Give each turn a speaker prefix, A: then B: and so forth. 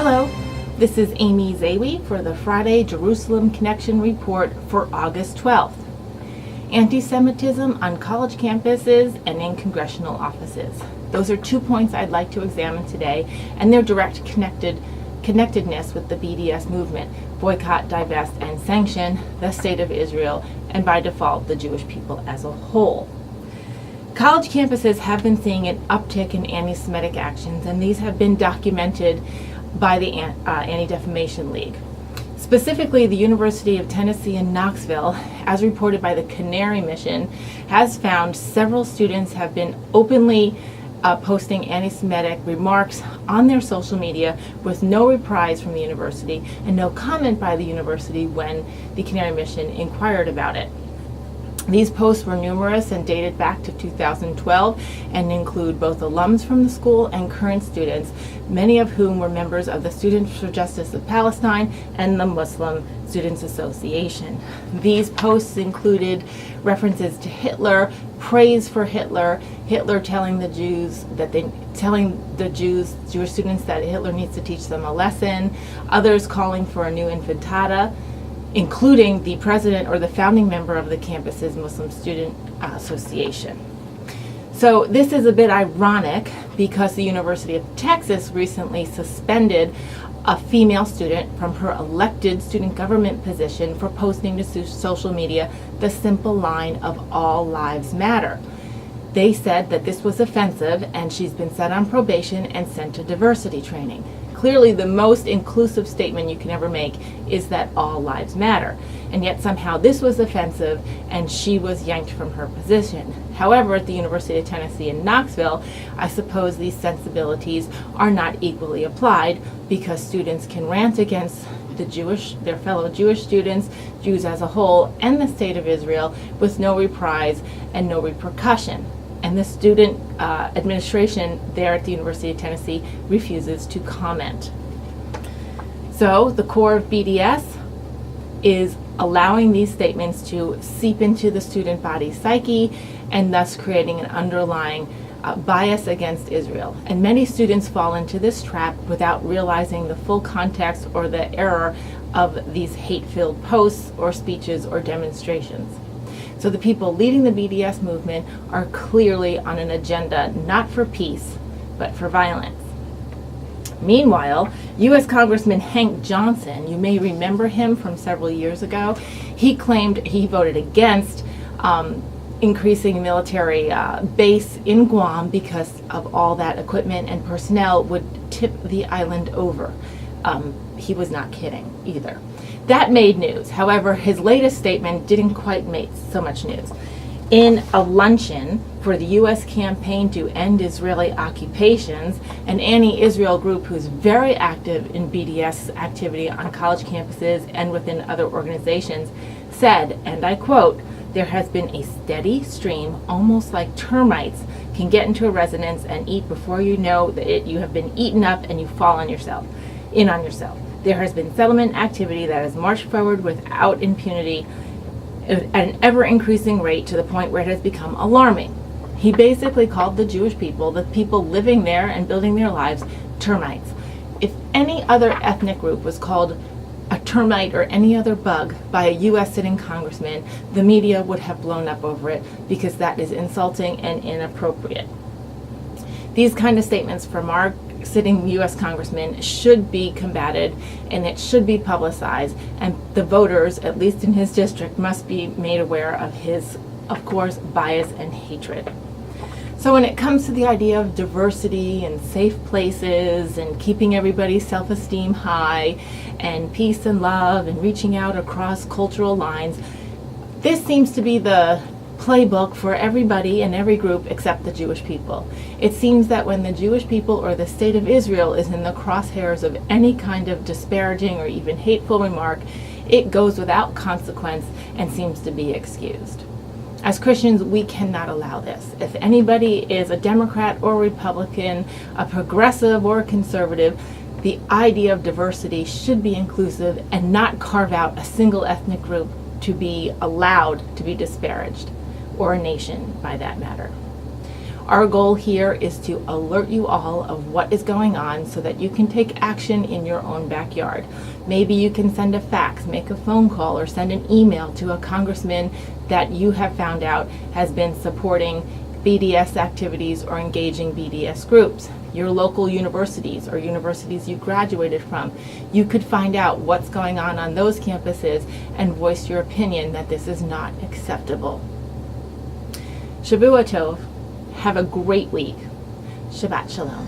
A: Hello, this is Amy Zawi for the Friday Jerusalem Connection Report for August 12th. Antisemitism on college campuses and in congressional offices. Those are 2 points I'd like to examine today, and their direct connectedness with the BDS movement: boycott, divest, and sanction the state of Israel, and by default, the Jewish people as a whole. College campuses have been seeing an uptick in anti-Semitic actions, and these have been documented by the Anti-Defamation League. Specifically, the University of Tennessee in Knoxville, as reported by the Canary Mission, has found several students have been openly posting anti-Semitic remarks on their social media with no reprise from the university and no comment by the university when the Canary Mission inquired about it. These posts were numerous and dated back to 2012 and include both alums from the school and current students, many of whom were members of the Students for Justice of Palestine and the Muslim Students Association. These posts included references to Hitler, praise for Hitler, Hitler telling the Jewish students that Hitler needs to teach them a lesson, others calling for a new intifada, including the president or the founding member of the campus's Muslim Student Association. So this is a bit ironic because the University of Texas recently suspended a female student from her elected student government position for posting to social media the simple line of "All Lives Matter." They said that this was offensive, and she's been set on probation and sent to diversity training. Clearly, the most inclusive statement you can ever make is that all lives matter, and yet somehow this was offensive and she was yanked from her position. However, at the University of Tennessee in Knoxville, I suppose these sensibilities are not equally applied, because students can rant against their fellow Jewish students, Jews as a whole, and the state of Israel with no reprise and no repercussion. And the student administration there at the University of Tennessee refuses to comment. So the core of BDS is allowing these statements to seep into the student body's psyche, and thus creating an underlying bias against Israel. And many students fall into this trap without realizing the full context or the error of these hate-filled posts or speeches or demonstrations. So the people leading the BDS movement are clearly on an agenda not for peace, but for violence. Meanwhile, U.S. Congressman Hank Johnson, you may remember him from several years ago, he claimed he voted against increasing military base in Guam because of all that equipment and personnel would tip the island over. He was not kidding either. That made news. However, his latest statement didn't quite make so much news. In a luncheon for the U.S. campaign to end Israeli occupations, an anti-Israel group who's very active in BDS activity on college campuses and within other organizations said, and I quote, "There has been a steady stream, almost like termites can get into a residence and eat before you know that you have been eaten up and you fall on yourself. There has been settlement activity that has marched forward without impunity at an ever-increasing rate to the point where it has become alarming." He basically called the Jewish people, the people living there and building their lives, termites. If any other ethnic group was called a termite or any other bug by a U.S. sitting congressman, the media would have blown up over it, because that is insulting and inappropriate. These kind of statements from our sitting U.S. congressman should be combated, and it should be publicized, and the voters, at least in his district, must be made aware of his, of course, bias and hatred. So when it comes to the idea of diversity and safe places and keeping everybody's self-esteem high and peace and love and reaching out across cultural lines, this seems to be the playbook for everybody and every group except the Jewish people. It seems that when the Jewish people or the state of Israel is in the crosshairs of any kind of disparaging or even hateful remark, it goes without consequence and seems to be excused. As Christians, we cannot allow this. If anybody is a Democrat or Republican, a progressive or a conservative, the idea of diversity should be inclusive and not carve out a single ethnic group to be allowed to be disparaged, or a nation by that matter. Our goal here is to alert you all of what is going on so that you can take action in your own backyard. Maybe you can send a fax, make a phone call, or send an email to a congressman that you have found out has been supporting BDS activities or engaging BDS groups. Your local universities or universities you graduated from, you could find out what's going on those campuses and voice your opinion that this is not acceptable. Shavua Tov. Have a great week. Shabbat Shalom.